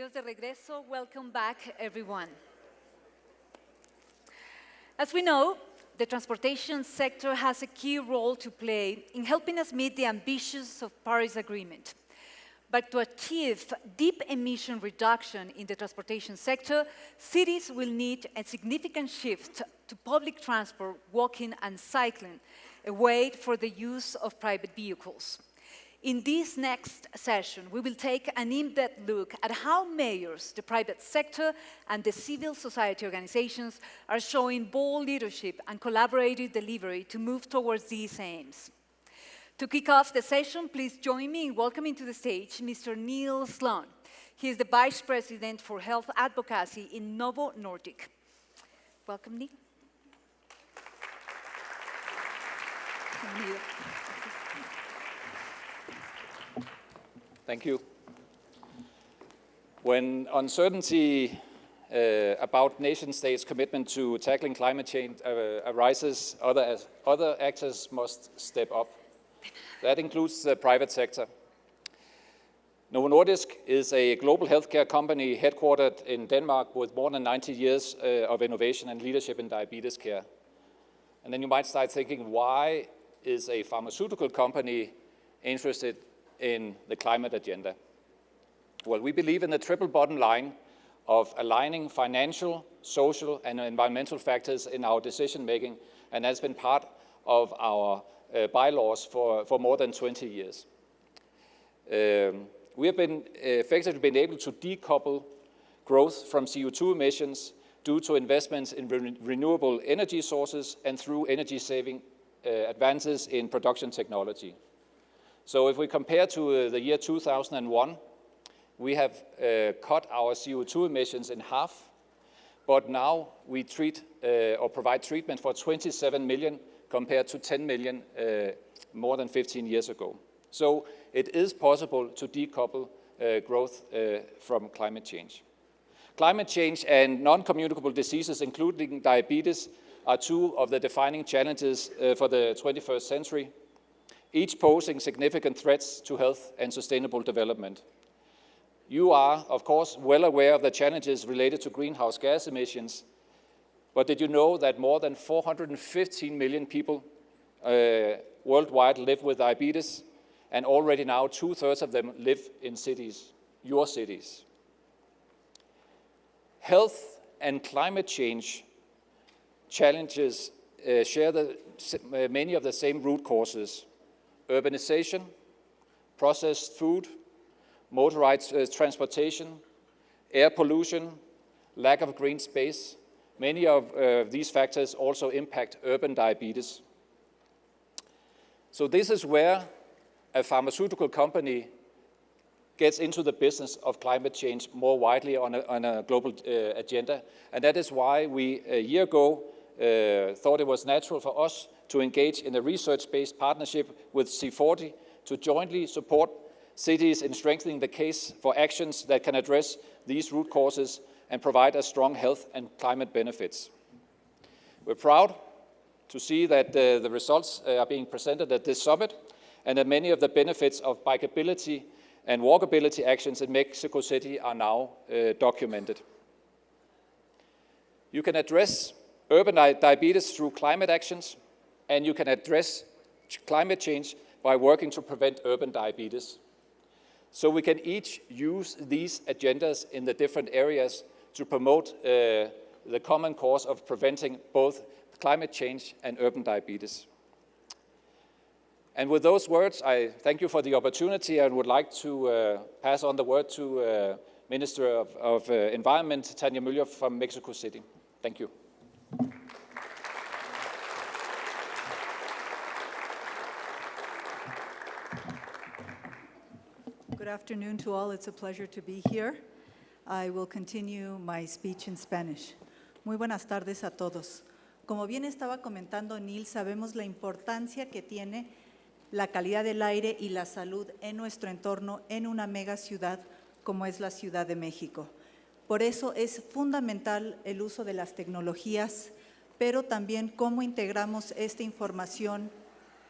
Bienvenidos de regreso. Welcome back, everyone. As we know, the transportation sector has a key role to play in helping us meet the ambitions of Paris Agreement. But to achieve deep emission reduction in the transportation sector, cities will need a significant shift to public transport, walking and cycling, away from the use of private vehicles. In this next session, we will take an in-depth look at how mayors, the private sector, and the civil society organizations are showing bold leadership and collaborative delivery to move towards these aims. To kick off the session, please join me in welcoming to the stage Mr. Niels Lund. He is the Vice President for Health Advocacy in Novo Nordisk. Welcome, Niels. Thank you. When uncertainty about nation-states' commitment to tackling climate change arises, other actors must step up. That includes the private sector. Novo Nordisk is a global healthcare company headquartered in Denmark with more than 90 years of innovation and leadership in diabetes care. And then you might start thinking, why is a pharmaceutical company interested in the climate agenda? Well, we believe in the triple bottom line of aligning financial, social, and environmental factors in our decision-making, and that's been part of our bylaws for more than 20 years. We have effectively been able to decouple growth from CO2 emissions due to investments in renewable energy sources and through energy-saving advances in production technology. So if we compare to the year 2001, we have cut our CO2 emissions in half, but now we treat or provide treatment for 27 million compared to 10 million more than 15 years ago. So it is possible to decouple growth from climate change. Climate change and non-communicable diseases, including diabetes, are two of the defining challenges for the 21st century, each posing significant threats to health and sustainable development. You are, of course, well aware of the challenges related to greenhouse gas emissions, but did you know that more than 415 million people worldwide live with diabetes, and already now 2/3 of them live in cities, your cities? Health and climate change challenges share many of the same root causes: urbanization, processed food, motorized transportation, air pollution, lack of green space. Many of these factors also impact urban diabetes. So this is where a pharmaceutical company gets into the business of climate change more widely on a global agenda. And that is why we, a year ago, thought it was natural for us to engage in a research-based partnership with C40 to jointly support cities in strengthening the case for actions that can address these root causes and provide us strong health and climate benefits. We're proud to see that the results are being presented at this summit, and that many of the benefits of bikeability and walkability actions in Mexico City are now documented. You can address urban diabetes through climate actions, and you can address climate change by working to prevent urban diabetes. So we can each use these agendas in the different areas to promote the common cause of preventing both climate change and urban diabetes. And with those words, I thank you for the opportunity and would like to pass on the word to Minister of Environment, Tanya Müller from Mexico City. Thank you. Good afternoon to all. It's a pleasure to be here. I will continue my speech in Spanish. Muy buenas tardes a todos. Como bien estaba comentando Niels, sabemos la importancia que tiene la calidad del aire y la salud en nuestro entorno en una mega ciudad como es la Ciudad de México. Por eso es fundamental el uso de las tecnologías, pero también cómo integramos esta información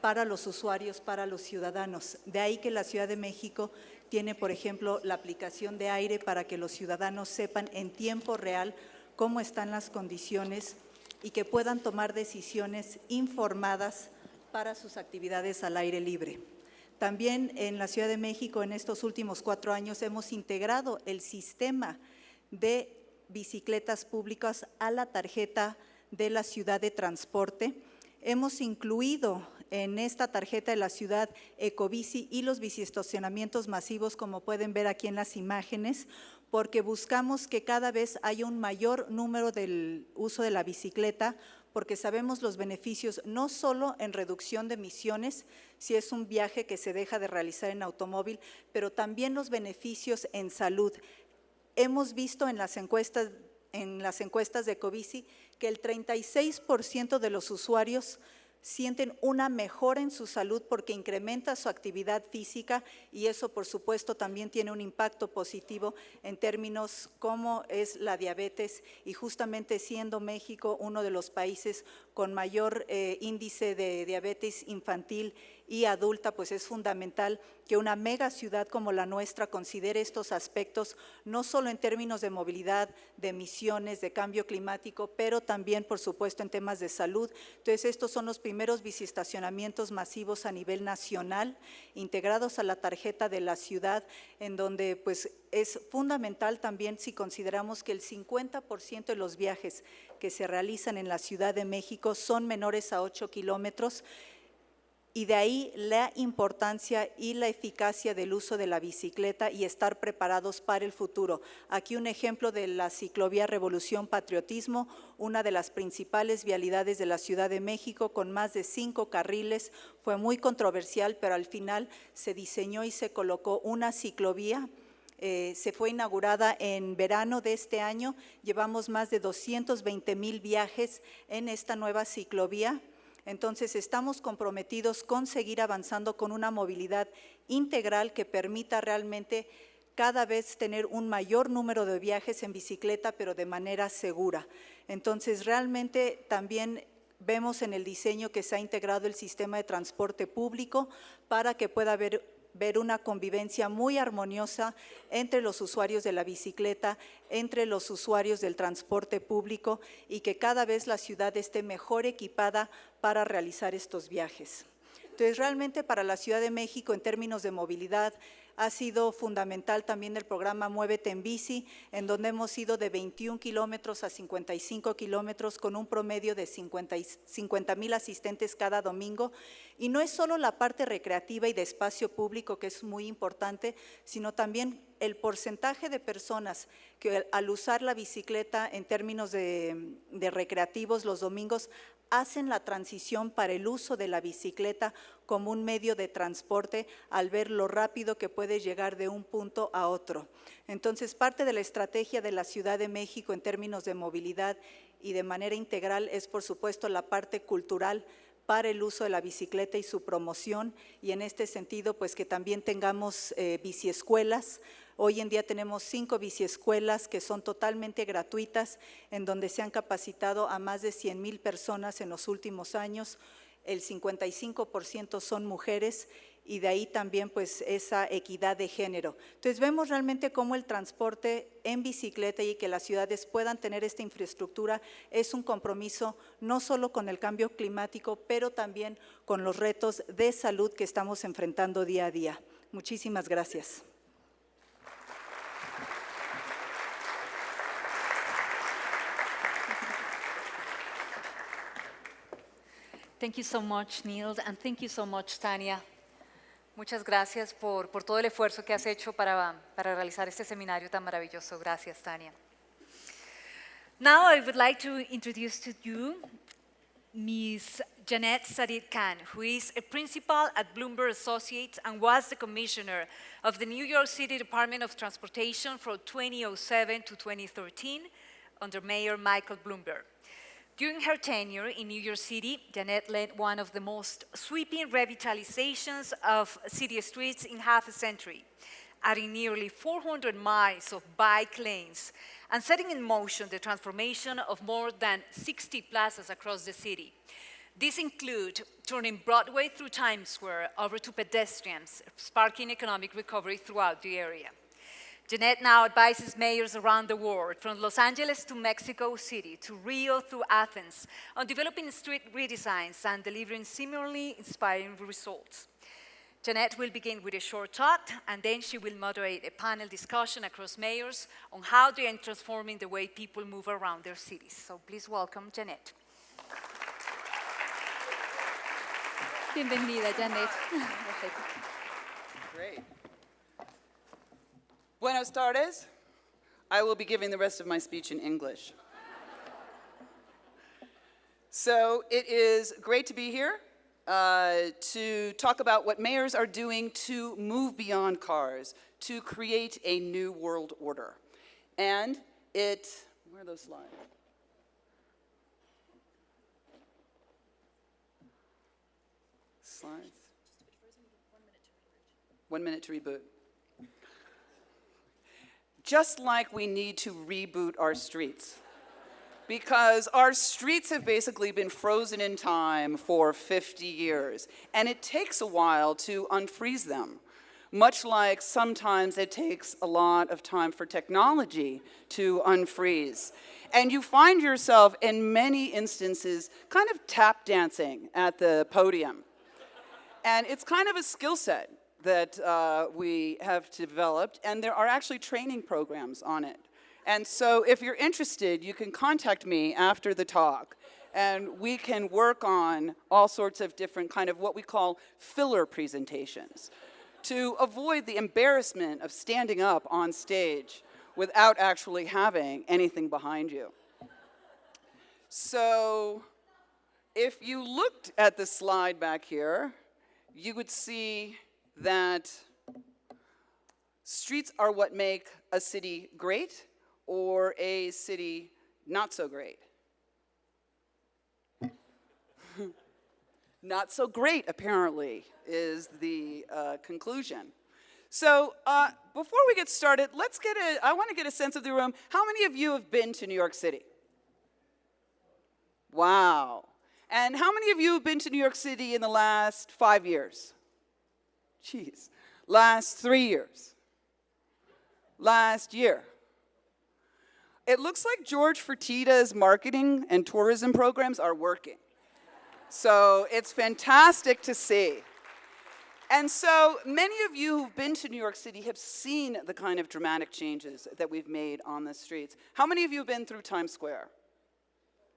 para los usuarios, para los ciudadanos. De ahí que la Ciudad de México tiene, por ejemplo, la aplicación de aire para que los ciudadanos sepan en tiempo real cómo están las condiciones y que puedan tomar decisiones informadas para sus actividades al aire libre. También en la Ciudad de México, en estos últimos 4 años, hemos integrado el sistema de bicicletas públicas a la tarjeta de la ciudad de transporte. Hemos incluido en esta tarjeta de la ciudad ecobici y los biciestacionamientos masivos, como pueden ver aquí en las imágenes, porque buscamos que cada vez haya un mayor número del uso de la bicicleta, porque sabemos los beneficios no solo en reducción de emisiones, si es un viaje que se deja de realizar en automóvil, pero también los beneficios en salud. Hemos visto en las encuestas de Ecobici que el 36% de los usuarios sienten una mejora en su salud porque incrementa su actividad física y eso, por supuesto, también tiene un impacto positivo en términos como es la diabetes y justamente siendo México uno de los países con mayor índice de diabetes infantil y adulta, pues es fundamental que una mega ciudad como la nuestra considere estos aspectos, no solo en términos de movilidad, de emisiones, de cambio climático, pero también, por supuesto, en temas de salud. Entonces, estos son los primeros biciestacionamientos masivos a nivel nacional, integrados a la tarjeta de la ciudad, en donde pues es fundamental también si consideramos que el 50% de los viajes que se realizan en la Ciudad de México son menores a 8 kilómetros, y de ahí la importancia y la eficacia del uso de la bicicleta y estar preparados para el futuro. Aquí un ejemplo de la ciclovía Revolución Patriotismo, una de las principales vialidades de la Ciudad de México con más de 5 carriles. Fue muy controversial, pero al final se diseñó y se colocó una ciclovía. Se fue inaugurada en verano de este año. Llevamos más de 220,000 viajes en esta nueva ciclovía. Entonces, estamos comprometidos con seguir avanzando con una movilidad integral que permita realmente cada vez tener un mayor número de viajes en bicicleta, pero de manera segura. Entonces, realmente también vemos en el diseño que se ha integrado el sistema de transporte público para que pueda haber una convivencia muy armoniosa entre los usuarios de la bicicleta, entre los usuarios del transporte público y que cada vez la ciudad esté mejor equipada para realizar estos viajes. Entonces, realmente para la Ciudad de México, en términos de movilidad, ha sido fundamental también el programa Muévete en Bici, en donde hemos ido de 21 kilómetros a 55 kilómetros con un promedio de 50,000 asistentes cada domingo. Y no es solo la parte recreativa y de espacio público, que es muy importante, sino también el porcentaje de personas que al usar la bicicleta en términos de recreativos los domingos hacen la transición para el uso de la bicicleta como un medio de transporte al ver lo rápido que puede llegar de un punto a otro. Entonces, parte de la estrategia de la Ciudad de México en términos de movilidad y de manera integral es, por supuesto, la parte cultural para el uso de la bicicleta y su promoción, y en este sentido, pues que también tengamos biciescuelas. Hoy en día tenemos 5 biciescuelas que son totalmente gratuitas, en donde se han capacitado a más de 100,000 personas en los últimos años. El 55% son mujeres y de ahí también pues esa equidad de género. Entonces vemos realmente cómo el transporte en bicicleta y que las ciudades puedan tener esta infraestructura es un compromiso no solo con el cambio climático, pero también con los retos de salud que estamos enfrentando día a día. Muchísimas gracias. Thank you so much, Niels, and thank you so much, Tanya. Muchas gracias por todo el esfuerzo que has hecho para realizar este seminario tan maravilloso. Gracias, Tanya. Now I would like to introduce to you Ms. Janette Sadik-Khan, who is a principal at Bloomberg Associates and was the commissioner of the New York City Department of Transportation from 2007 to 2013 under Mayor Michael Bloomberg. During her tenure in New York City, Janette led one of the most sweeping revitalizations of city streets in half a century, adding nearly 400 miles of bike lanes and setting in motion the transformation of more than 60 plazas across the city. These include turning Broadway through Times Square over to pedestrians, sparking economic recovery throughout the area. Janette now advises mayors around the world, from Los Angeles to Mexico City, to Rio through Athens, on developing street redesigns and delivering similarly inspiring results. Janette will begin with a short talk, and then she will moderate a panel discussion across mayors on how they are transforming the way people move around their cities. So please welcome Janette. Bienvenida, Janette. Great. Buenos tardes. I will be giving the rest of my speech in English. So it is great to be here to talk about what mayors are doing to move beyond cars, to create a new world order. And where are those slides? Slides? 1 minute to reboot. Just like we need to reboot our streets, because our streets have basically been frozen in time for 50 years, and it takes a while to unfreeze them, much like sometimes it takes a lot of time for technology to unfreeze. And you find yourself, in many instances, kind of tap dancing at the podium. And it's kind of a skill set that we have developed, and there are actually training programs on it. And so if you're interested, you can contact me after the talk, and we can work on all sorts of different kind of what we call filler presentations to avoid the embarrassment of standing up on stage without actually having anything behind you. So if you looked at the slide back here, you would see that streets are what make a city great or a city not so great. Not so great, apparently, is the conclusion. So before we get started, I want to get a sense of the room. How many of you have been to New York City? Wow. And how many of you have been to New York City in the last 5 years? Jeez. Last 3 years? Last year? It looks like George Fertitta's marketing and tourism programs are working. So it's fantastic to see. And so many of you who've been to New York City have seen the kind of dramatic changes that we've made on the streets. How many of you have been through Times Square?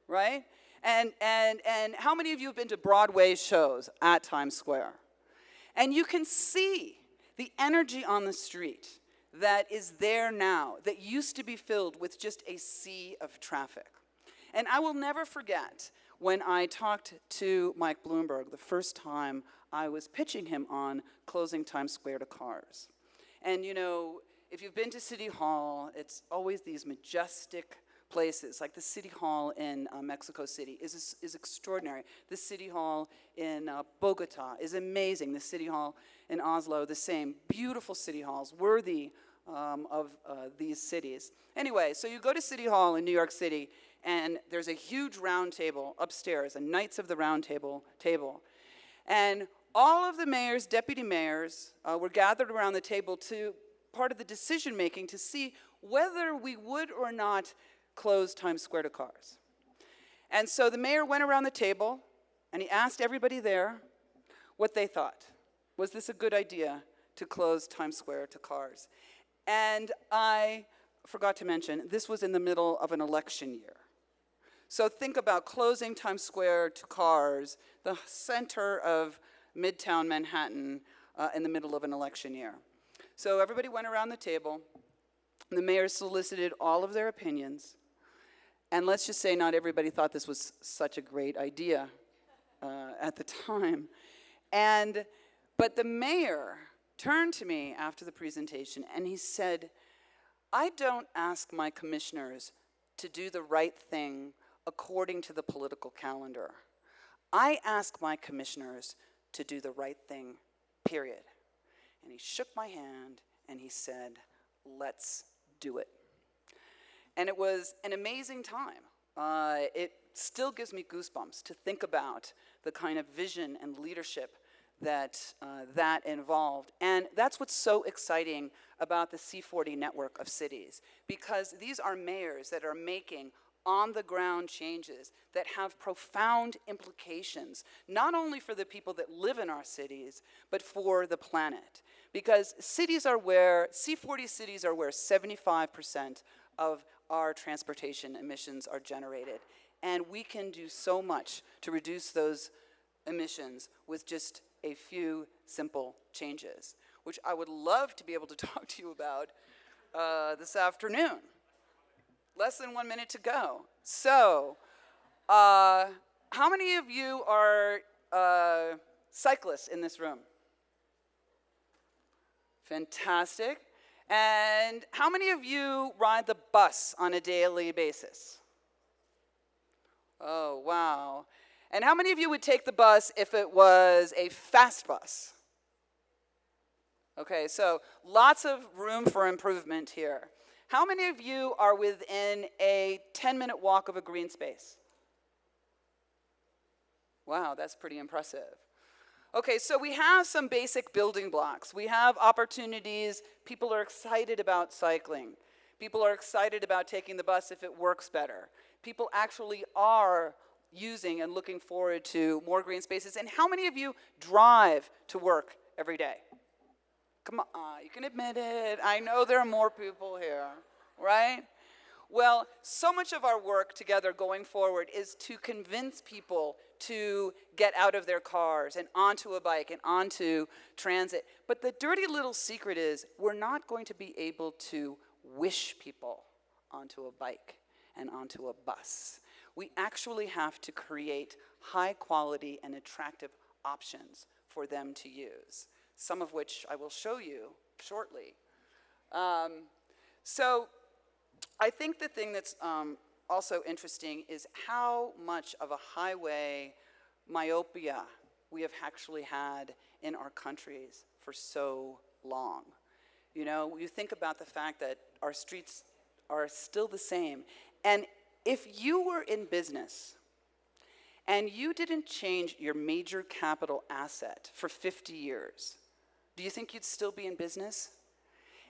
Right? And how many of you have been to Broadway shows at Times Square? And you can see the energy on the street that is there now, that used to be filled with just a sea of traffic. And I will never forget when I talked to Mike Bloomberg the first time I was pitching him on closing Times Square to cars. And you know, if you've been to City Hall, it's always these majestic places, like the City Hall in Mexico City is extraordinary. The City Hall in Bogotá is amazing. The City Hall in Oslo, the same. Beautiful city halls, worthy of these cities. Anyway, so you go to City Hall in New York City, and there's a huge round table upstairs, a Knights of the Round Table. And all of the mayors, deputy mayors, were gathered around the table to part of the decision making to see whether we would or not close Times Square to cars. And so the mayor went around the table and he asked everybody there what they thought. Was this a good idea to close Times Square to cars? And I forgot to mention, this was in the middle of an election year. So think about closing Times Square to cars, the center of Midtown Manhattan, in the middle of an election year. So everybody went around the table. The mayor solicited all of their opinions. And let's just say not everybody thought this was such a great idea at the time. But the mayor turned to me after the presentation and he said, I don't ask my commissioners to do the right thing according to the political calendar. I ask my commissioners to do the right thing, period. And he shook my hand and he said, let's do it. And it was an amazing time. It still gives me goosebumps to think about the kind of vision and leadership that that involved. And that's what's so exciting about the C40 network of cities, because these are mayors that are making on-the-ground changes that have profound implications, not only for the people that live in our cities, but for the planet. Because cities are where, C40 cities are where 75% of our transportation emissions are generated. And we can do so much to reduce those emissions with just a few simple changes, which I would love to be able to talk to you about this afternoon. Less than 1 minute to go. So, how many of you are cyclists in this room? Fantastic. And how many of you ride the bus on a daily basis? Oh, wow. And how many of you would take the bus if it was a fast bus? Okay, so lots of room for improvement here. How many of you are within a 10-minute walk of a green space? Wow, that's pretty impressive. Okay, so we have some basic building blocks. We have opportunities. People are excited about cycling. People are excited about taking the bus if it works better. People actually are using and looking forward to more green spaces. And how many of you drive to work every day? Come on, you can admit it. I know there are more people here, right? Well, so much of our work together going forward is to convince people to get out of their cars and onto a bike and onto transit. But the dirty little secret is we're not going to be able to wish people onto a bike and onto a bus. We actually have to create high quality and attractive options for them to use, some of which I will show you shortly. So I think the thing that's also interesting is how much of a highway myopia we have actually had in our countries for so long. You know, you think about the fact that our streets are still the same. And if you were in business and you didn't change your major capital asset for 50 years, do you think you'd still be in business?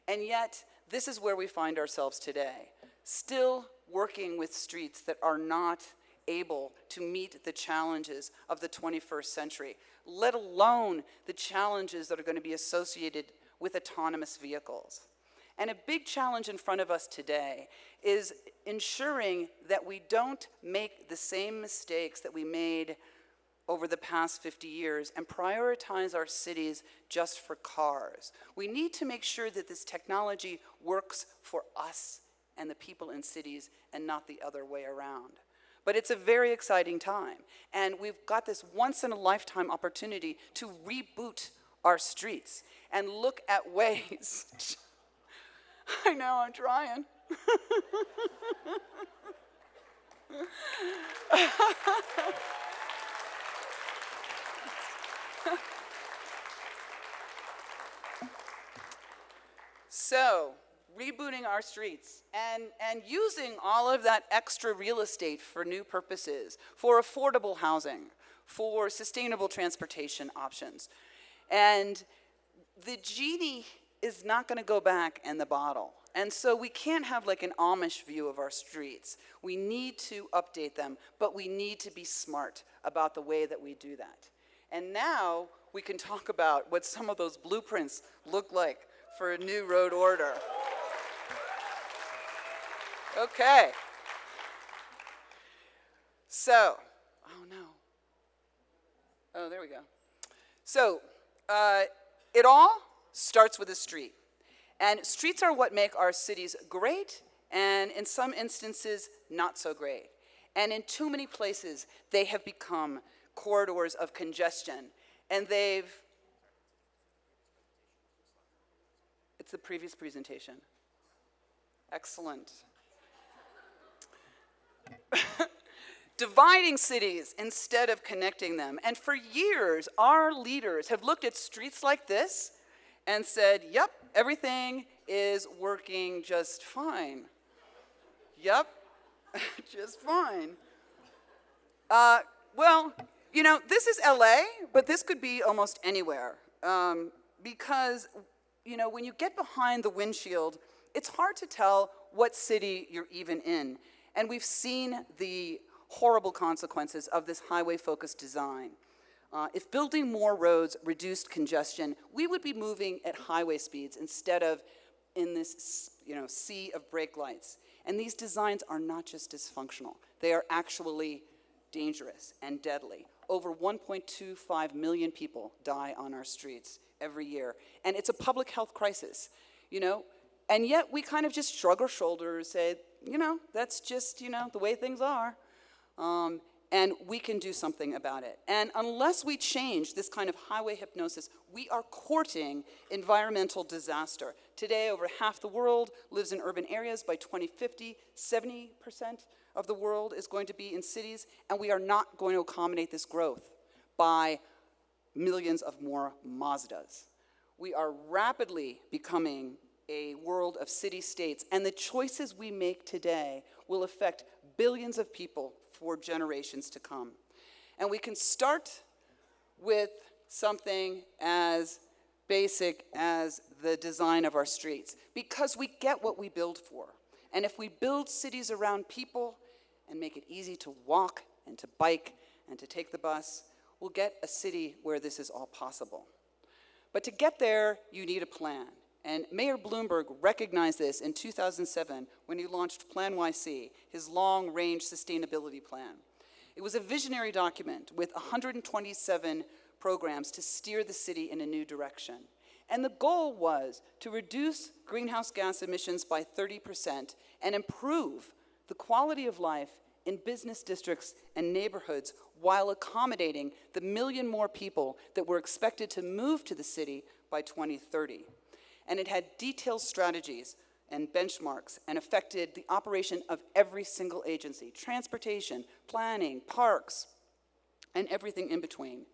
And yet, this is where we find ourselves today, still working with streets that are not able to meet the challenges of the 21st century, let alone the challenges that are going to be associated with autonomous vehicles. And a big challenge in front of us today is ensuring that we don't make the same mistakes that we made over the past 50 years and prioritize our cities just for cars. We need to make sure that this technology works for us and the people in cities and not the other way around. But it's a very exciting time. And we've got this once-in-a-lifetime opportunity to reboot our streets and look at ways. I know, I'm trying. So, rebooting our streets and using all of that extra real estate for new purposes, for affordable housing, for sustainable transportation options. And the genie is not going to go back in the bottle. And so we can't have like an Amish view of our streets. We need to update them, but we need to be smart about the way that we do that. And now we can talk about what some of those blueprints look like for a new road order. Okay. So, oh no. Oh, there we go. So, it all starts with a street. And streets are what make our cities great, and in some instances, not so great. And in too many places, they have become corridors of congestion. And it's the previous presentation. Excellent. Dividing cities instead of connecting them. And for years, our leaders have looked at streets like this and said, yep, everything is working just fine. Yep, just fine. Well, you know, this is LA, but this could be almost anywhere. Because, you know, when you get behind the windshield, it's hard to tell what city you're even in. And we've seen the horrible consequences of this highway-focused design. If building more roads reduced congestion, we would be moving at highway speeds instead of in this, you know, sea of brake lights. And these designs are not just dysfunctional. They are actually dangerous and deadly. Over 1.25 million people die on our streets every year. And it's a public health crisis, you know? And yet we kind of just shrug our shoulders, say, you know, that's just, you know, the way things are. And we can do something about it. And unless we change this kind of highway hypnosis, we are courting environmental disaster. Today, over half the world lives in urban areas. By 2050, 70% of the world is going to be in cities, and we are not going to accommodate this growth by millions of more Mazdas. We are rapidly becoming a world of city-states, and the choices we make today will affect billions of people for generations to come. And we can start with something as basic as the design of our streets, because we get what we build for. And if we build cities around people and make it easy to walk and to bike and to take the bus, we'll get a city where this is all possible. But to get there, you need a plan. And Mayor Bloomberg recognized this in 2007 when he launched Plan YC, his long-range sustainability plan. It was a visionary document with 127 programs to steer the city in a new direction. And the goal was to reduce greenhouse gas emissions by 30% and improve the quality of life in business districts and neighborhoods while accommodating the million more people that were expected to move to the city by 2030. And it had detailed strategies and benchmarks and affected the operation of every single agency: transportation, planning, parks, and everything in between.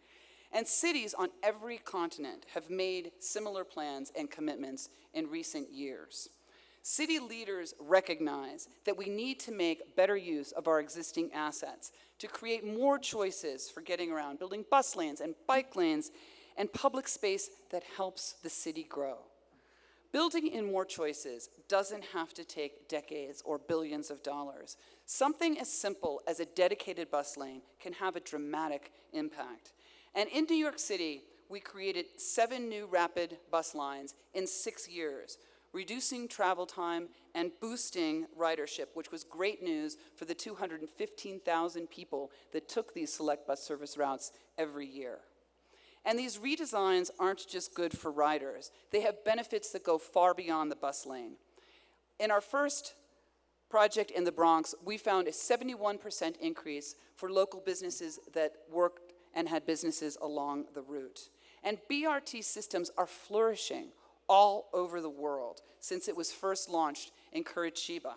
And cities on every continent have made similar plans and commitments in recent years. City leaders recognize that we need to make better use of our existing assets to create more choices for getting around, building bus lanes and bike lanes and public space that helps the city grow. Building in more choices doesn't have to take decades or billions of dollars. Something as simple as a dedicated bus lane can have a dramatic impact. And in New York City, we created 7 new rapid bus lines in 6 years, reducing travel time and boosting ridership, which was great news for the 215,000 people that took these select bus service routes every year. And these redesigns aren't just good for riders. They have benefits that go far beyond the bus lane. In our first project in the Bronx, we found a 71% increase for local businesses that worked and had businesses along the route. And BRT systems are flourishing all over the world since it was first launched in Curitiba.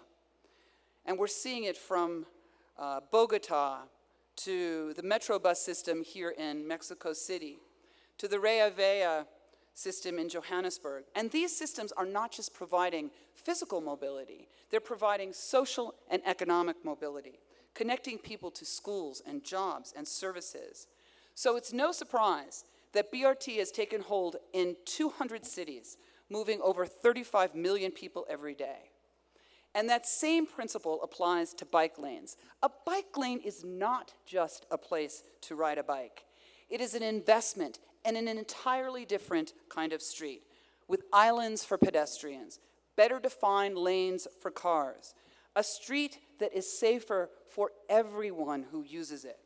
And we're seeing it from Bogotá to the Metro bus system here in Mexico City, to the Rea Vea system in Johannesburg. And these systems are not just providing physical mobility, they're providing social and economic mobility, connecting people to schools and jobs and services. So it's no surprise that BRT has taken hold in 200 cities, moving over 35 million people every day. And that same principle applies to bike lanes. A bike lane is not just a place to ride a bike. It is an investment in an entirely different kind of street, with islands for pedestrians, better defined lanes for cars, a street that is safer for everyone who uses it.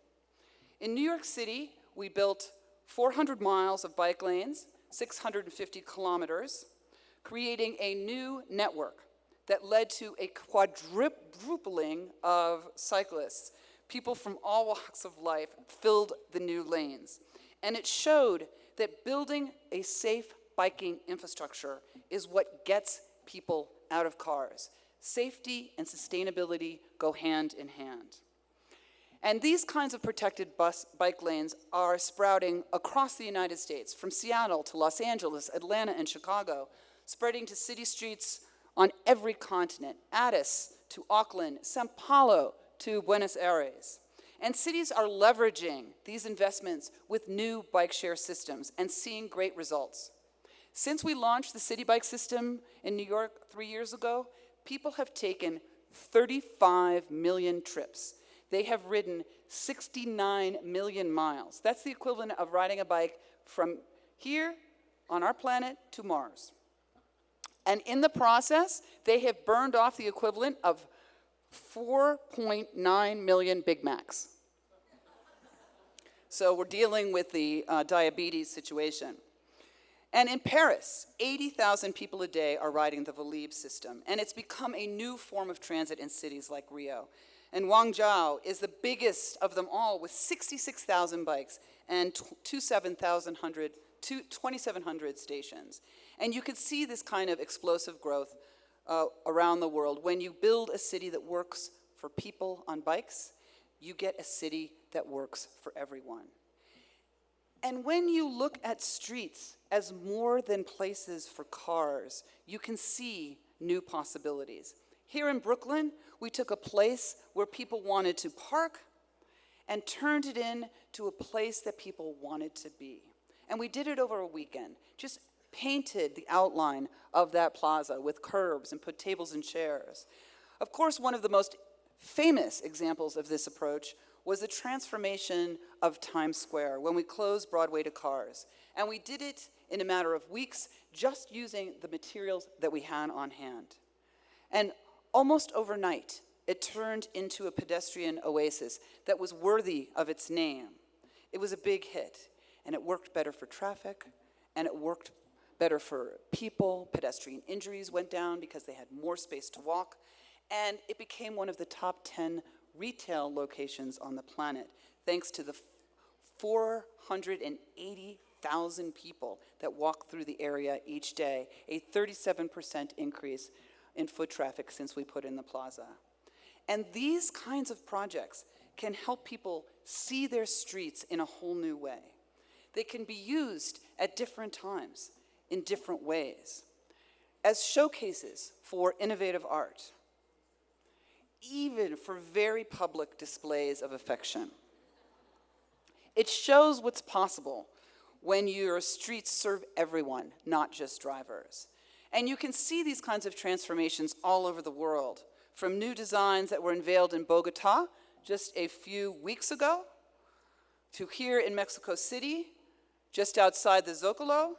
In New York City, we built 400 miles of bike lanes, 650 kilometers, creating a new network that led to a quadrupling of cyclists. People from all walks of life filled the new lanes. And it showed that building a safe biking infrastructure is what gets people out of cars. Safety and sustainability go hand in hand. And these kinds of protected bike lanes are sprouting across the United States, from Seattle to Los Angeles, Atlanta, and Chicago, spreading to city streets on every continent, Addis to Auckland, Sao Paulo to Buenos Aires. And cities are leveraging these investments with new bike share systems and seeing great results. Since we launched the City Bike system in New York 3 years ago, people have taken 35 million trips. They have ridden 69 million miles. That's the equivalent of riding a bike from here on our planet to Mars. And in the process, they have burned off the equivalent of 4.9 million Big Macs. So we're dealing with the diabetes situation. And in Paris, 80,000 people a day are riding the Velib system, and it's become a new form of transit in cities like Rio. And Guangzhou is the biggest of them all, with 66,000 bikes and 2,700 stations. And you can see this kind of explosive growth around the world. When you build a city that works for people on bikes, you get a city that works for everyone. And when you look at streets as more than places for cars, you can see new possibilities. Here in Brooklyn, we took a place where people wanted to park and turned it into a place that people wanted to be. And we did it over a weekend, just painted the outline of that plaza with curbs and put tables and chairs. Of course, one of the most famous examples of this approach was the transformation of Times Square when we closed Broadway to cars. And we did it in a matter of weeks, just using the materials that we had on hand. And almost overnight, it turned into a pedestrian oasis that was worthy of its name. It was a big hit, and it worked better for traffic, and it worked better for people. Pedestrian injuries went down because they had more space to walk, and it became one of the top 10 retail locations on the planet, thanks to the 480,000 people that walk through the area each day, a 37% increase in foot traffic since we put in the plaza. And these kinds of projects can help people see their streets in a whole new way. They can be used at different times, in different ways, as showcases for innovative art, even for very public displays of affection. It shows what's possible when your streets serve everyone, not just drivers. And you can see these kinds of transformations all over the world, from new designs that were unveiled in Bogotá just a few weeks ago, to here in Mexico City, just outside the Zócalo.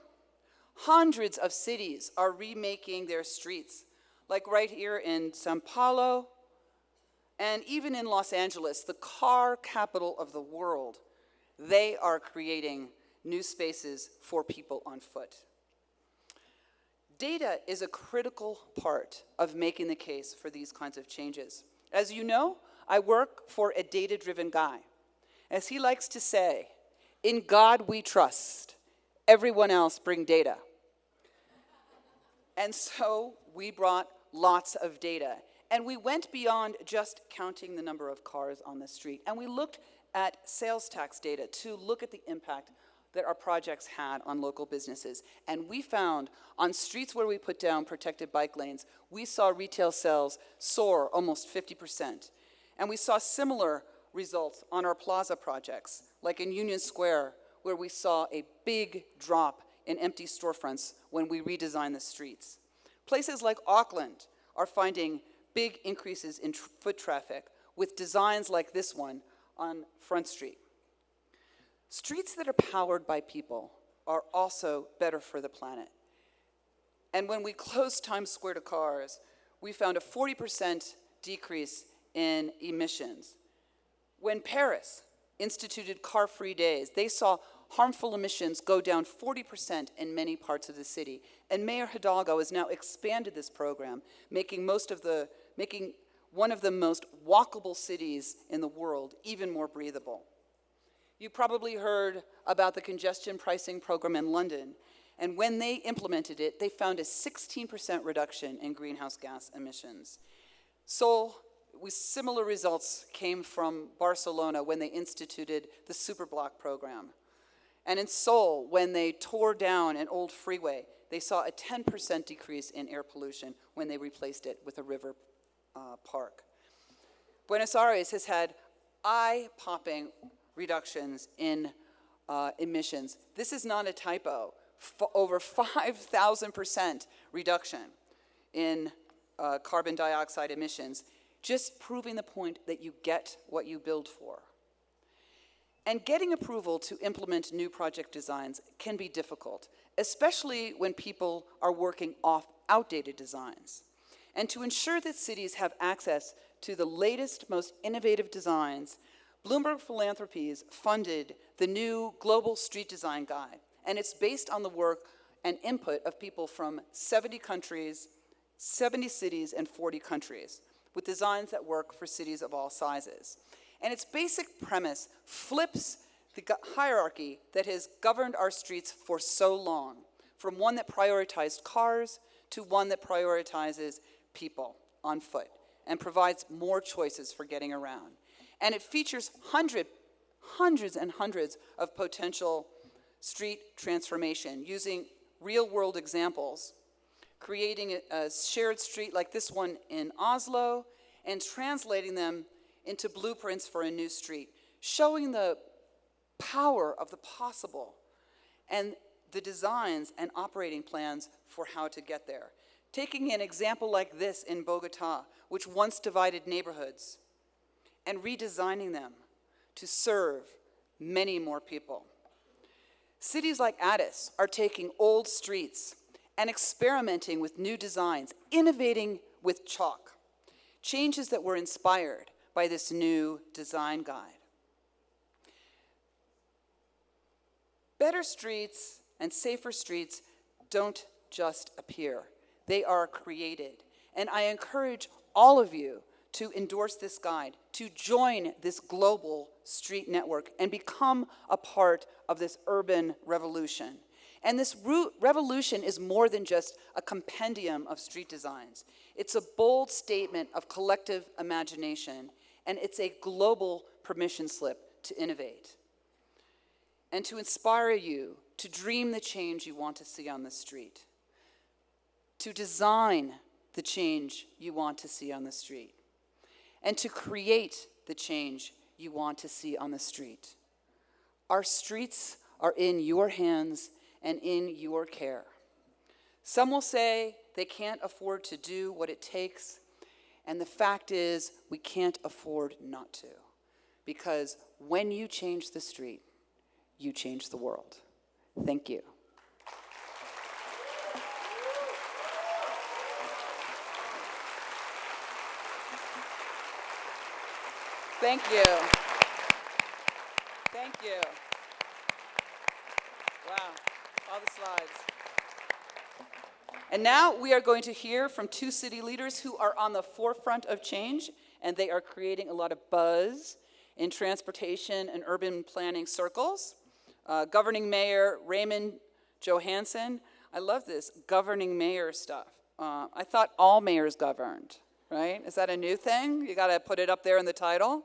Hundreds of cities are remaking their streets, like right here in São Paulo, and even in Los Angeles, the car capital of the world. They are creating new spaces for people on foot. Data is a critical part of making the case for these kinds of changes. As you know, I work for a data-driven guy. As he likes to say, in God we trust, everyone else bring data. And so we brought lots of data. And we went beyond just counting the number of cars on the street. And we looked at sales tax data to look at the impact that our projects had on local businesses. And we found on streets where we put down protected bike lanes, we saw retail sales soar almost 50%. And we saw similar results on our plaza projects, like in Union Square, where we saw a big drop in empty storefronts when we redesigned the streets. Places like Auckland are finding big increases in foot traffic with designs like this one on Front Street. Streets that are powered by people are also better for the planet. And when we closed Times Square to cars, we found a 40% decrease in emissions. When Paris instituted car-free days, they saw harmful emissions go down 40% in many parts of the city. And Mayor Hidalgo has now expanded this program, making one of the most walkable cities in the world even more breathable. You probably heard about the congestion pricing program in London. And when they implemented it, they found a 16% reduction in greenhouse gas emissions. Similar results came from Barcelona when they instituted the Superblock program. And in Seoul, when they tore down an old freeway, they saw a 10% decrease in air pollution when they replaced it with a river park. Buenos Aires has had eye-popping reductions in emissions. This is not a typo. Over 5,000% reduction in carbon dioxide emissions, just proving the point that you get what you build for. And getting approval to implement new project designs can be difficult, especially when people are working off outdated designs. And to ensure that cities have access to the latest, most innovative designs, Bloomberg Philanthropies funded the new Global Street Design Guide. And it's based on the work and input of people from 70 countries, 70 cities, and 40 countries, with designs that work for cities of all sizes. And its basic premise flips the hierarchy that has governed our streets for so long, from one that prioritized cars to one that prioritizes people on foot and provides more choices for getting around. And it features hundreds and hundreds of potential street transformation using real-world examples, creating a shared street like this one in Oslo, and translating them into blueprints for a new street, showing the power of the possible and the designs and operating plans for how to get there. Taking an example like this in Bogotá, which once divided neighborhoods, and redesigning them to serve many more people. Cities like Addis are taking old streets and experimenting with new designs, innovating with chalk, changes that were inspired by this new design guide. Better streets and safer streets don't just appear. They are created. And I encourage all of you to endorse this guide, to join this global street network and become a part of this urban revolution. And this revolution is more than just a compendium of street designs. It's a bold statement of collective imagination, and it's a global permission slip to innovate and to inspire you to dream the change you want to see on the street, to design the change you want to see on the street, and to create the change you want to see on the street. Our streets are in your hands and in your care. Some will say they can't afford to do what it takes, and the fact is we can't afford not to, because when you change the street, you change the world. Thank you. Thank you. Thank you. Wow, all the slides. And now we are going to hear from two city leaders who are on the forefront of change, and they are creating a lot of buzz in transportation and urban planning circles. Governing Mayor Raymond Johansen. I love this governing mayor stuff. I thought all mayors governed, right? Is that a new thing? You gotta put it up there in the title.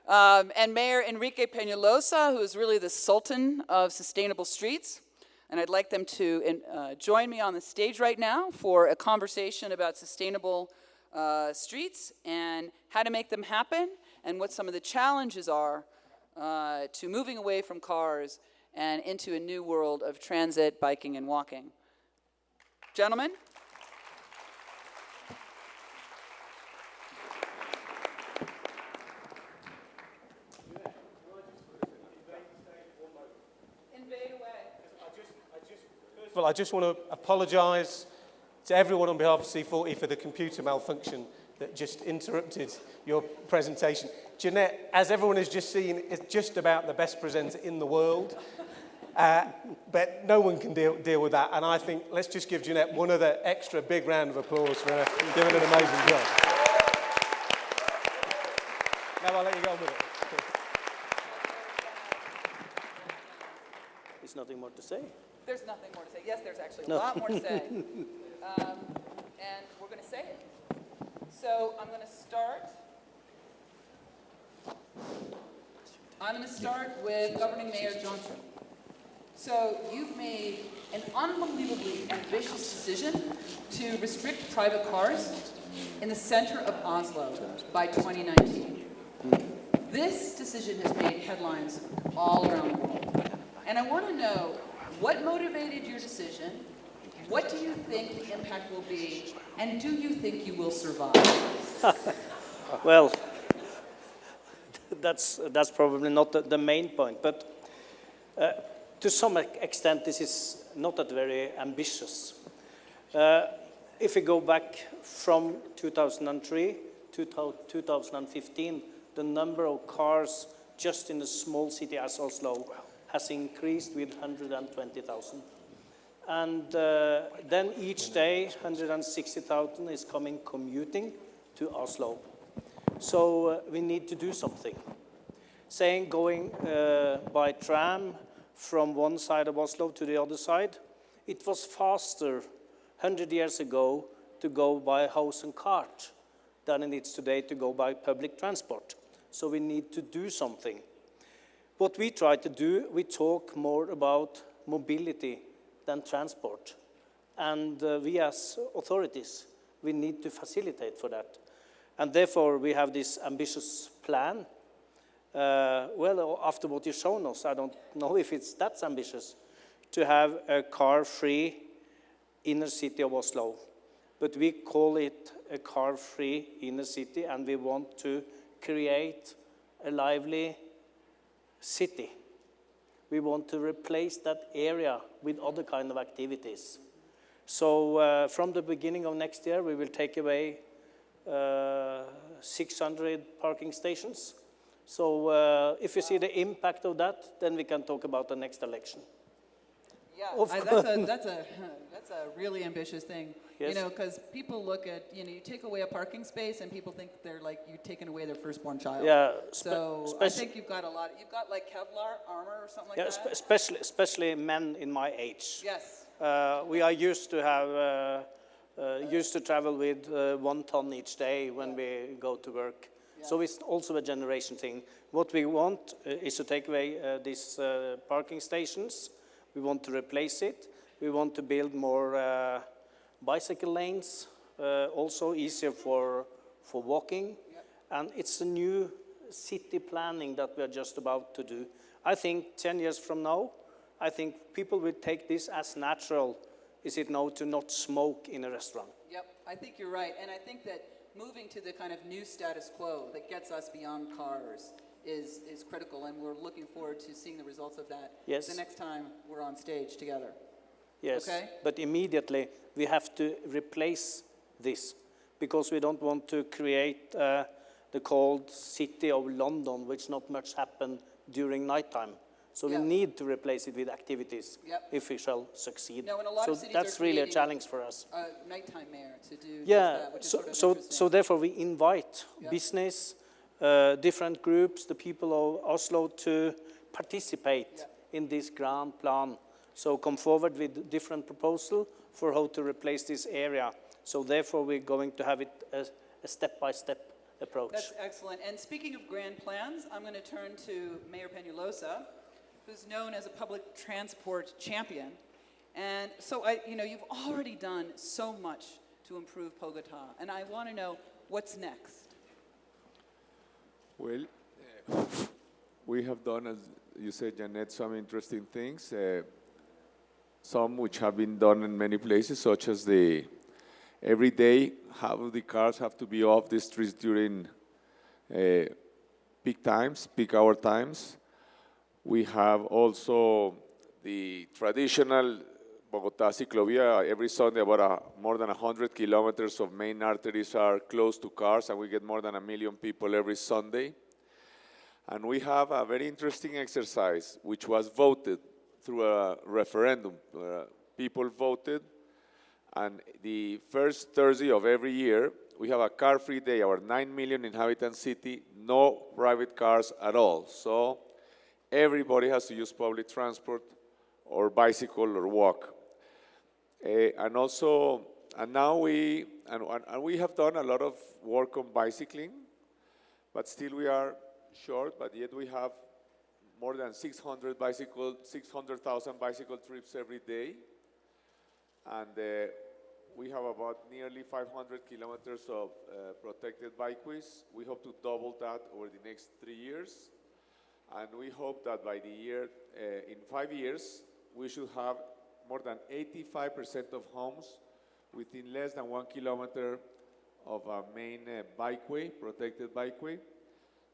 And Mayor Enrique Peñalosa, who is really the sultan of sustainable streets. And I'd like them to join me on the stage right now for a conversation about sustainable streets and how to make them happen and what some of the challenges are to moving away from cars and into a new world of transit, biking, and walking. Gentlemen. Well, I just want to apologise to everyone on behalf of C40 for the computer malfunction that just interrupted your presentation. Janette, as everyone has just seen, is just about the best presenter in the world. But no one can deal with that. And I think let's just give Janette one other extra big round of applause for doing an amazing job. Now I'll let you go on with it. There's nothing more to say. There's nothing more to say. Yes, there's actually a lot more to say. And we're going to say it. So I'm going to start with Governing Mayor Johansen. So you've made an unbelievably ambitious decision to restrict private cars in the center of Oslo by 2019. This decision has made headlines all around the world. And I want to know what motivated your decision, what do you think the impact will be, and do you think you will survive? Well, that's probably not the main point, but to some extent this is not that very ambitious. If we go back from 2003 to 2015, the number of cars just in a small city as Oslo has increased with 120,000. And then each day, 160,000 is commuting to Oslo. So we need to do something. Saying going by tram from one side of Oslo to the other side, it was faster 100 years ago to go by house and cart than it is today to go by public transport. So we need to do something. What we try to do, we talk more about mobility than transport. And we as authorities, we need to facilitate for that. And therefore, we have this ambitious plan. Well, after what you've shown us, I don't know if it's that ambitious, to have a car-free inner city of Oslo. But we call it a car-free inner city, and we want to create a lively city. We want to replace that area with other kind of activities. So from the beginning of next year, we will take away 600 parking stations. So if you see the impact of that, then we can talk about the next election. Yeah, that's a really ambitious thing. Yes. You know, because people look at, you know, you take away a parking space and people think they're like, you've taken away their firstborn child. Yeah. So I think you've got a lot, you've got like Kevlar armor or something like that? Especially men in my age. Yes. We are used to have, used to travel with 1 ton each day when we go to work. Yeah. So it's also a generation thing. What we want is to take away these parking stations. We want to replace it. We want to build more bicycle lanes, also easier for walking. Yep. And it's a new city planning that we're just about to do. I think 10 years from now, I think people will take this as natural, is it now, to not smoke in a restaurant. Yep, I think you're right. And I think that moving to the kind of new status quo that gets us beyond cars is critical, and we're looking forward to seeing the results of that the next time we're on stage together. Yes, okay? But immediately we have to replace this, because we don't want to create the called city of London, which not much happened during nighttime. So we need to replace it with activities if we shall succeed. Now, in a lot of cities that's really a challenge for us. Nighttime mayor to do that, which is sort of so therefore we invite business, different groups, the people of Oslo to participate in this grand plan. So come forward with different proposals for how to replace this area. So therefore we're going to have it a step-by-step approach. That's excellent. And speaking of grand plans, I'm going to turn to Mayor Peñalosa, who's known as a public transport champion. And so, you've already done so much to improve Bogotá, and I want to know what's next. Well, we have done, as you said, Janette, some interesting things, some which have been done in many places, such as every day, half of the cars have to be off the streets during peak hour times. We have also the traditional Bogotá ciclovia. Every Sunday, about more than 100 kilometers of main arteries are closed to cars, and we get more than 1 million people every Sunday. And we have a very interesting exercise, which was voted through a referendum. People voted, and the first Thursday of every year, we have a car-free day. Our 9 million inhabitant city, no private cars at all. So everybody has to use public transport or bicycle or walk. And now we have done a lot of work on bicycling, but still we are short, but yet we have more than 600,000 bicycle trips every day. And we have about nearly 500 kilometers of protected bikeways. We hope to double that over the next 3 years. And we hope that by the year, in 5 years, we should have more than 85% of homes within less than 1 kilometer of a main bikeway, protected bikeway.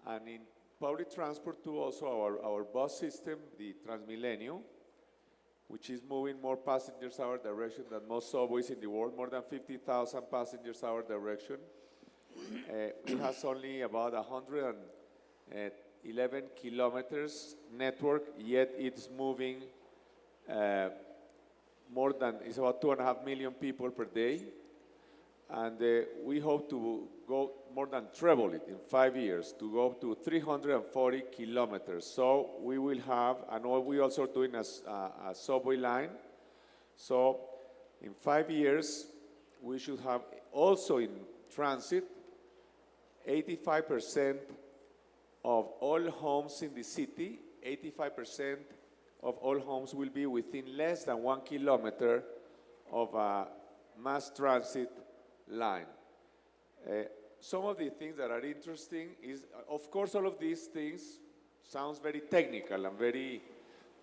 And in public transport too, also our bus system, the Transmilenio, which is moving more passengers our direction than most subways in the world, more than 50,000 passengers our direction. It has only about 111 kilometers network, yet it's moving it's about 2.5 million people per day. And we hope to go more than treble it in 5 years, to go up to 340 kilometers. So we will have, and we also doing a subway line. So in 5 years, we should have also in transit 85% of all homes in the city, 85% of all homes will be within less than 1 kilometer of a mass transit line. Some of the things that are interesting is, of course, all of these things sounds very technical and the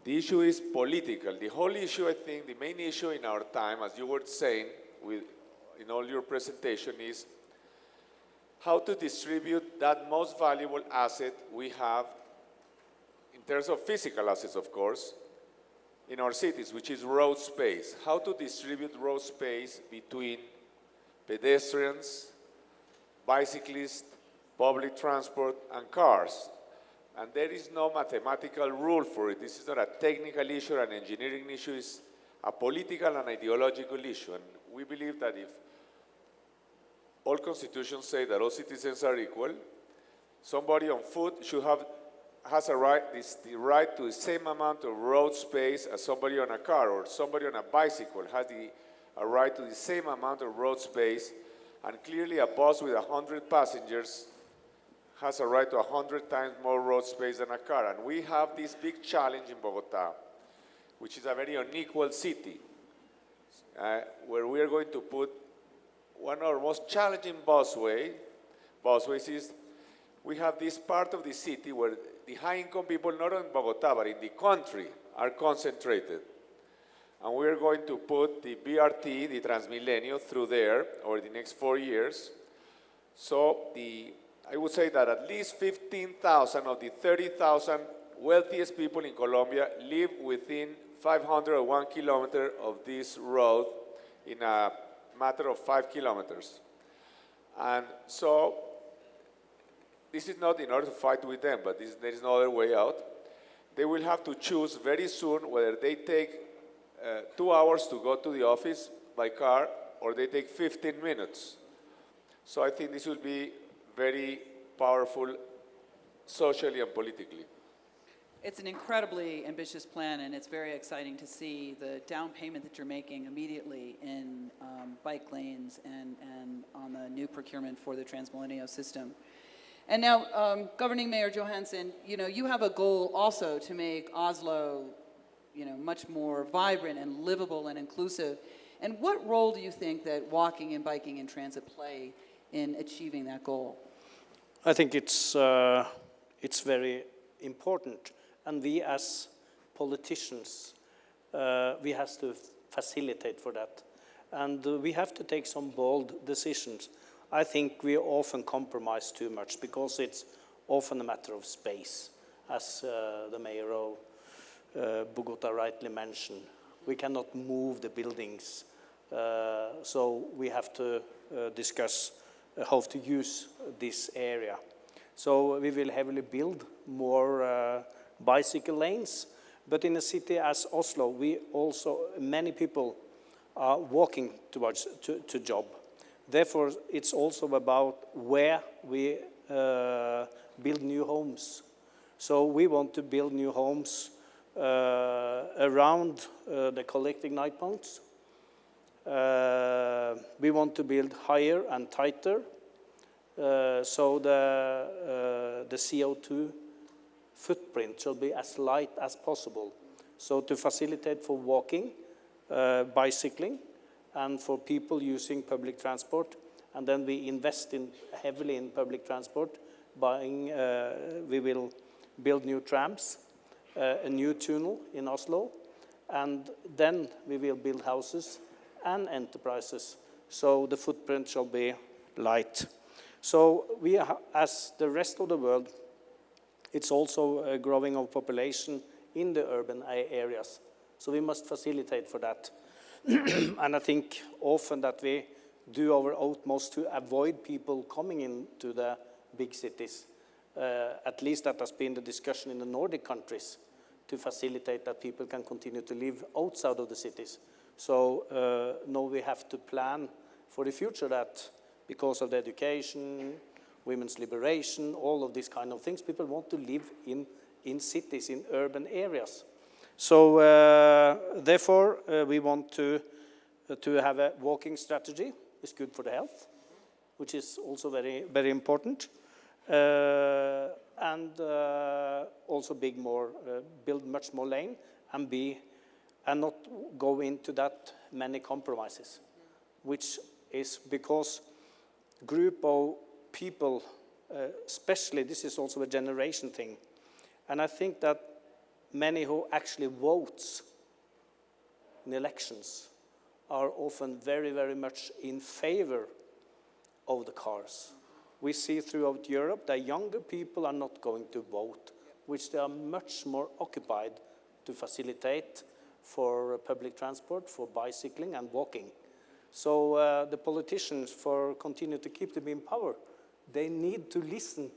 issue is political. The whole issue, I think, the main issue in our time, as you were saying in all your presentation, is how to distribute that most valuable asset we have in terms of physical assets, of course, in our cities, which is road space. How to distribute road space between pedestrians, bicyclists, public transport, and cars. And there is no mathematical rule for it. This is not a technical issue, an engineering issue. It's a political and ideological issue. And we believe that if all constitutions say that all citizens are equal, somebody on foot has the right to the same amount of road space as somebody on a car, or somebody on a bicycle has a right to the same amount of road space, and clearly a bus with 100 passengers has a right to 100 times more road space than a car. And we have this big challenge in Bogotá, which is a very unequal city, where we are going to put one of our most challenging busways is we have this part of the city where the high-income people, not in Bogotá, but in the country, are concentrated. And we are going to put the BRT, the Transmilenio, through there over the next 4 years. So I would say that at least 15,000 of the 30,000 wealthiest people in Colombia live within 501 kilometers of this road in a matter of 5 kilometers. And so this is not in order to fight with them, but there is no other way out. They will have to choose very soon whether they take 2 hours to go to the office by car, or they take 15 minutes. So I think this will be very powerful socially and politically. It's an incredibly ambitious plan, and it's very exciting to see the down payment that you're making immediately in bike lanes and on the new procurement for the Transmilenio system. And now, Governing Mayor Johansen, you have a goal also to make Oslo much more vibrant and livable and inclusive. And what role do you think that walking and biking in transit play in achieving that goal? I think it's very important. And we as politicians, we have to facilitate for that. And we have to take some bold decisions. I think we often compromise too much because it's often a matter of space, as the mayor of Bogotá rightly mentioned. We cannot move the buildings, so we have to discuss how to use this area. So we will heavily build more bicycle lanes, but in a city as Oslo, many people are walking towards to job. Therefore, it's also about where we build new homes. So we want to build new homes around the collecting night points. We want to build higher and tighter, so the CO2 footprint shall be as light as possible. So to facilitate for walking, bicycling, and for people using public transport. And then we invest heavily in public transport, we will build new trams, a new tunnel in Oslo, and then we will build houses and enterprises, so the footprint shall be light. So we, as the rest of the world, it's also a growing of population in the urban areas. So we must facilitate for that. And I think often that we do our utmost to avoid people coming into the big cities. At least that has been the discussion in the Nordic countries, to facilitate that people can continue to live outside of the cities. So now we have to plan for the future that because of the education, women's liberation, all of these kind of things, people want to live in cities, in urban areas. So therefore, we want to have a walking strategy. It's good for the health, which is also very, very important. And also build much more lane and not go into that many compromises, which is because group of people, especially this is also a generation thing, and I think that many who actually votes in elections are often very, very much in favor of the cars. We see throughout Europe that younger people are not going to vote, which they are much more occupied to facilitate for public transport, for bicycling and walking. So the politicians, for continue to keep them in power, they need to listen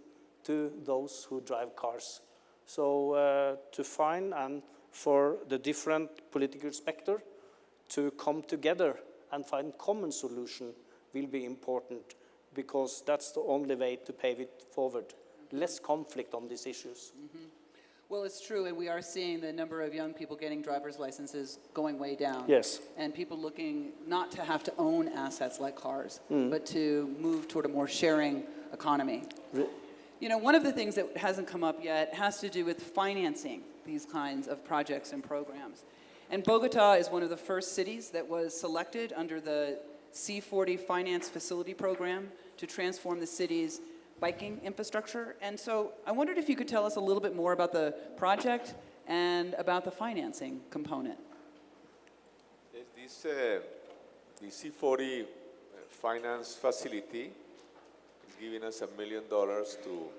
to those who drive cars. So to find and for the different political spectrum to come together and find common solution will be important, because that's the only way to pave it forward. Less conflict on these issues. Mm-hmm. Well, it's true, and we are seeing the number of young people getting driver's licenses going way down. Yes. And people looking not to have to own assets like cars, but to move toward a more sharing economy. You know, one of the things that hasn't come up yet has to do with financing these kinds of projects and programs. And Bogotá is one of the first cities that was selected under the C40 Finance Facility Program to transform the city's biking infrastructure. And so I wondered if you could tell us a little bit more about the project and about the financing component. Yes, the C40 finance facility is giving us $1 million to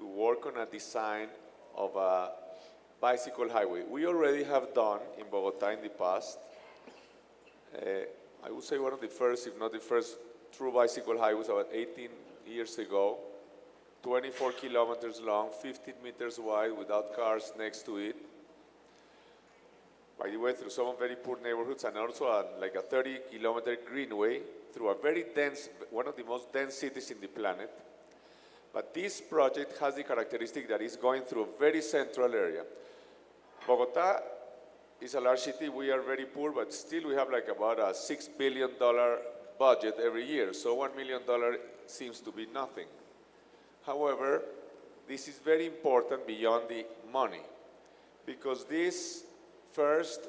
work on a design of a bicycle highway. We already have done in Bogotá in the past, I would say one of the first, if not the first, true bicycle highways about 18 years ago, 24 kilometers long, 15 meters wide, without cars next to it. By the way, through some very poor neighborhoods, and also like a 30-kilometer greenway through a very dense, one of the most dense cities in the planet. But this project has the characteristic that it's going through a very central area. Bogotá is a large city. We are very poor, but still we have like about a $6 billion budget every year. So $1 million seems to be nothing. However, this is very important beyond the money, because this first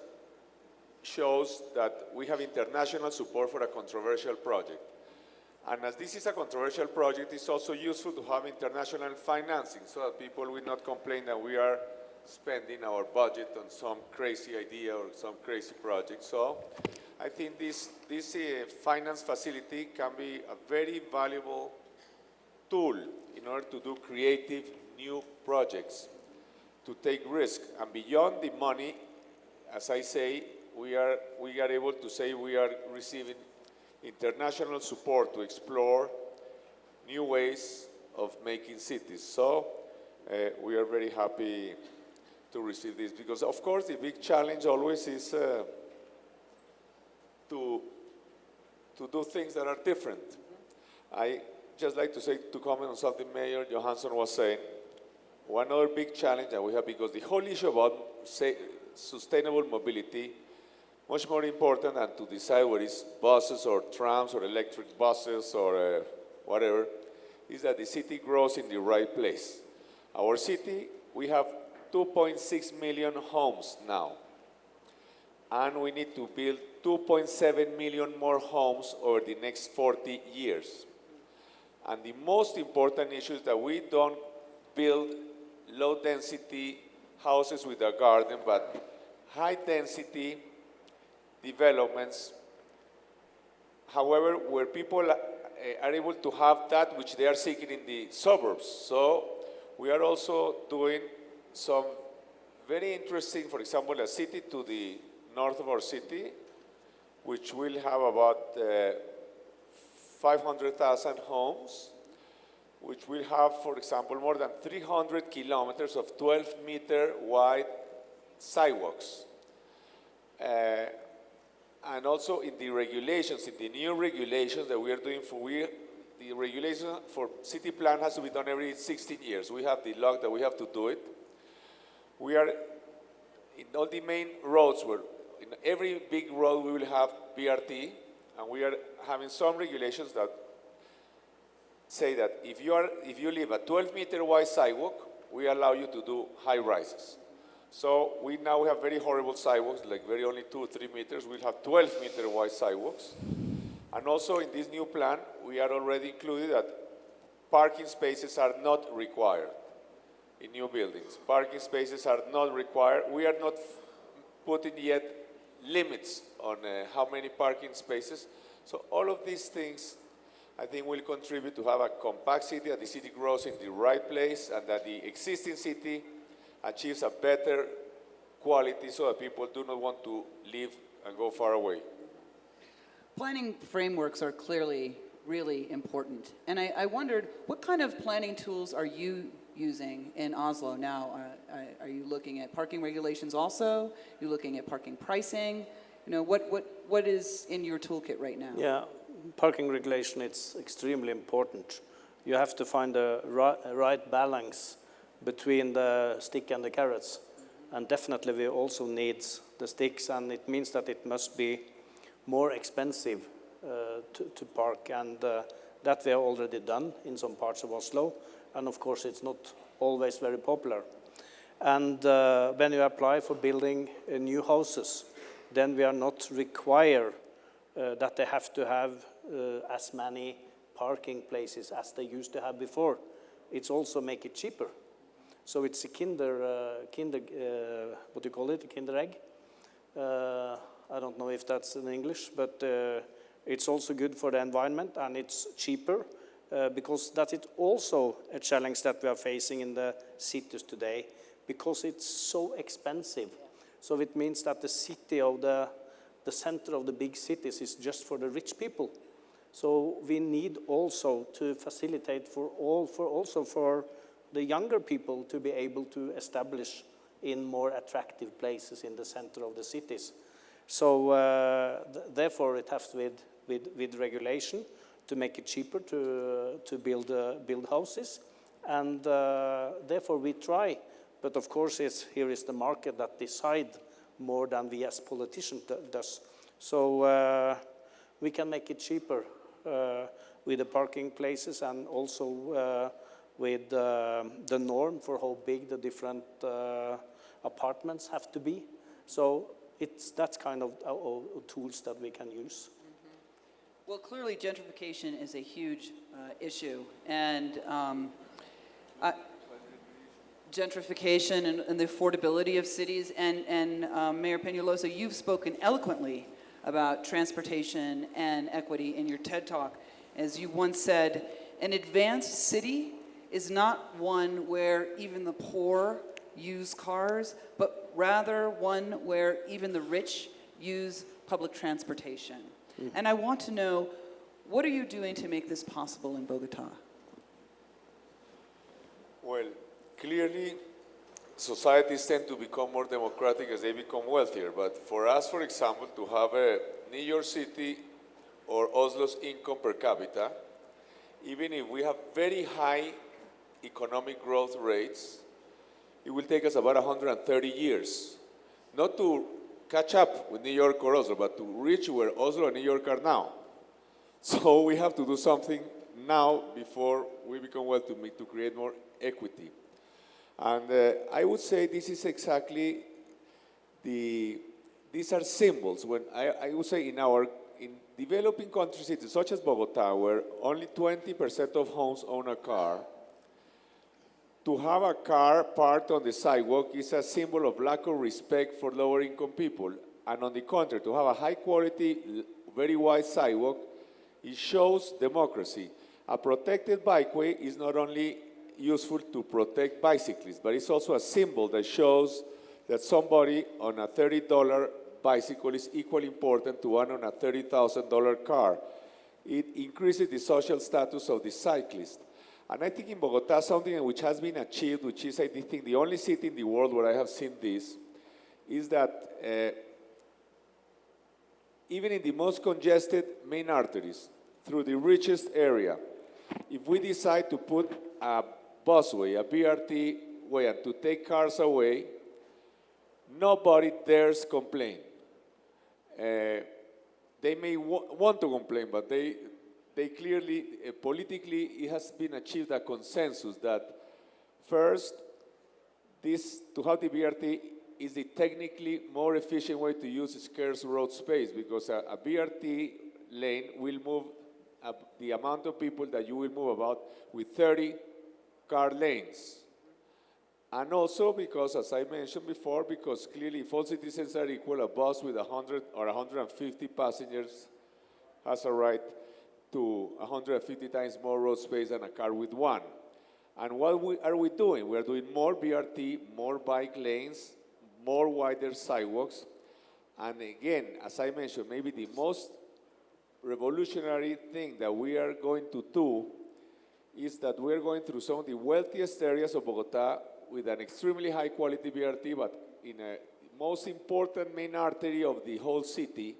shows that we have international support for a controversial project. And as this is a controversial project, it's also useful to have international financing so that people will not complain that we are spending our budget on some crazy idea or some crazy project. So I think this finance facility can be a very valuable tool in order to do creative new projects, to take risk. And beyond the money, as I say, we are able to say we are receiving international support to explore new ways of making cities. So we are very happy to receive this, because of course the big challenge always is to do things that are different. I just like to comment on something Mayor Johansen was saying. One other big challenge that we have, because the whole issue about sustainable mobility, much more important than to decide whether it's buses or trams or electric buses or whatever, is that the city grows in the right place. Our city, we have 2.6 million homes now, and we need to build 2.7 million more homes over the next 40 years. And the most important issue is that we don't build low-density houses with a garden, but high-density developments, however, where people are able to have that which they are seeking in the suburbs. So we are also doing some very interesting, for example, a city to the north of our city, which will have about 500,000 homes, which will have, for example, more than 300 kilometers of 12-meter wide sidewalks. And also in the regulations, in the new regulations that we are doing the regulation for city plan has to be done every 16 years. We have the law that we have to do it. We are in all the main roads, where in every big road we will have BRT, and we are having some regulations that say that if you leave a 12-meter wide sidewalk, we allow you to do high rises. So we now have very horrible sidewalks, like very only 2 or 3 meters. We'll have 12-meter wide sidewalks. And also in this new plan, we are already included that parking spaces are not required in new buildings. Parking spaces are not required. We are not putting yet limits on how many parking spaces. So all of these things, I think, will contribute to have a compact city, that the city grows in the right place, and that the existing city achieves a better quality so that people do not want to live and go far away. Planning frameworks are clearly really important. And I wondered, what kind of planning tools are you using in Oslo now? Are you looking at parking regulations also? Are you looking at parking pricing? You know, what is in your toolkit right now? Yeah, parking regulation, it's extremely important. You have to find a right balance between the stick and the carrots. And definitely we also need the sticks, and it means that it must be more expensive to park, and that we have already done in some parts of Oslo. And of course it's not always very popular. And when you apply for building new houses, then we are not required that they have to have as many parking places as they used to have before. It's also make it cheaper. So it's a what do you call it, a kinder egg? I don't know if that's in English, but it's also good for the environment, and it's cheaper because that is also a challenge that we are facing in the cities today, because it's so expensive. So it means that the city of the center of the big cities is just for the rich people. So we need also to facilitate for the younger people to be able to establish in more attractive places in the center of the cities. So therefore it has with regulation to make it cheaper to build houses, and therefore we try. But of course here is the market that decide more than we as politicians does. So we can make it cheaper with the parking places, and also with the norm for how big the different apartments have to be. So that's kind of tools that we can use. Mm-hmm. Well, clearly gentrification is a huge issue, and gentrification and the affordability of cities. And Mayor Peñalosa, you've spoken eloquently about transportation and equity in your TED Talk. As you once said, an advanced city is not one where even the poor use cars, but rather one where even the rich use public transportation. Mm. And I want to know, what are you doing to make this possible in Bogotá? Well, clearly, societies tend to become more democratic as they become wealthier. But for us, for example, to have a New York City or Oslo's income per capita, even if we have very high economic growth rates, it will take us about 130 years. Not to catch up with New York or Oslo, but to reach where Oslo and New York are now. So we have to do something now before we become wealthy to create more equity. And I would say this is exactly the these are symbols. When I would say in developing country cities such as Bogotá, where only 20% of homes own a car, to have a car parked on the sidewalk is a symbol of lack of respect for lower income people. And on the contrary, to have a high quality, very wide sidewalk, it shows democracy. A protected bikeway is not only useful to protect bicyclists, but it's also a symbol that shows that somebody on a $30 bicycle is equally important to one on a $30,000 car. It increases the social status of the cyclist. And I think in Bogotá, something which has been achieved, which is, I think, the only city in the world where I have seen this, is that even in the most congested main arteries, through the richest area, if we decide to put a busway, a BRT way, and to take cars away, nobody dares complain. They may want to complain, but they clearly, politically, it has been achieved a consensus that first, to have the BRT is the technically more efficient way to use scarce road space, because a BRT lane will move the amount of people that you will move about with 30 car lanes. And also because, as I mentioned before, because clearly if all citizens are equal, a bus with 100 or 150 passengers has a right to 150 times more road space than a car with one. And what are we doing? We're doing more BRT, more bike lanes, more wider sidewalks. And again, as I mentioned, maybe the most revolutionary thing that we are going to do is that we're going through some of the wealthiest areas of Bogotá with an extremely high quality BRT, but in a most important main artery of the whole city.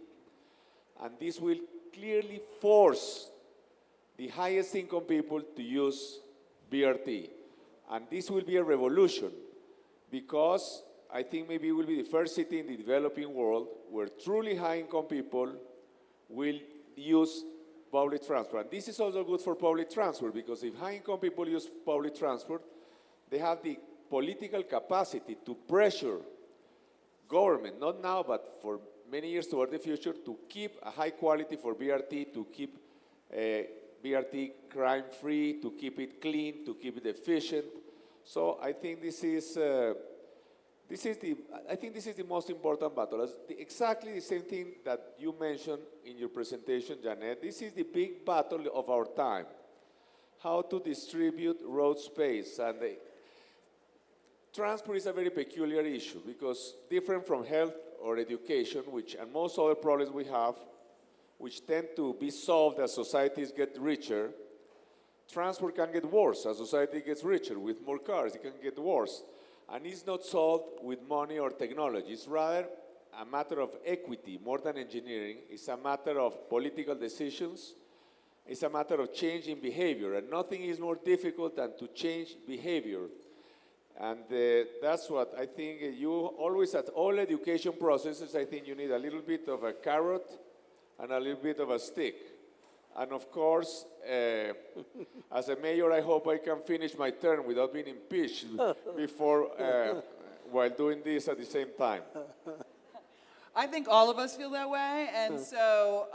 And this will clearly force the highest income people to use BRT. And this will be a revolution, because I think maybe it will be the first city in the developing world where truly high income people will use public transport. And this is also good for public transport, because if high income people use public transport, they have the political capacity to pressure government, not now, but for many years toward the future, to keep a high quality for BRT, to keep BRT crime-free, to keep it clean, to keep it efficient. So I think this is the most important battle. Exactly the same thing that you mentioned in your presentation, Janette. This is the big battle of our time: how to distribute road space. And transport is a very peculiar issue, because different from health or education, and most other problems we have, which tend to be solved as societies get richer, transport can get worse. As society gets richer with more cars, it can get worse. And it's not solved with money or technology. It's rather a matter of equity more than engineering. It's a matter of political decisions. It's a matter of changing behavior. And nothing is more difficult than to change behavior. And that's what I think you always, at all education processes, I think you need a little bit of a carrot and a little bit of a stick. And of course, as a mayor, I hope I can finish my term without being impeached before, while doing this at the same time. I think all of us feel that way, and so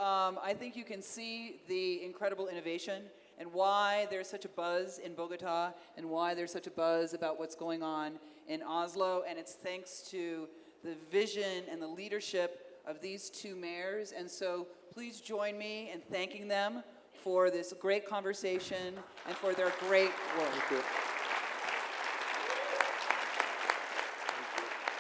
I think you can see the incredible innovation and why there's such a buzz in Bogotá and why there's such a buzz about what's going on in Oslo, and it's thanks to the vision and the leadership of these two mayors. And so please join me in thanking them for this great conversation and for their great work. Thank you.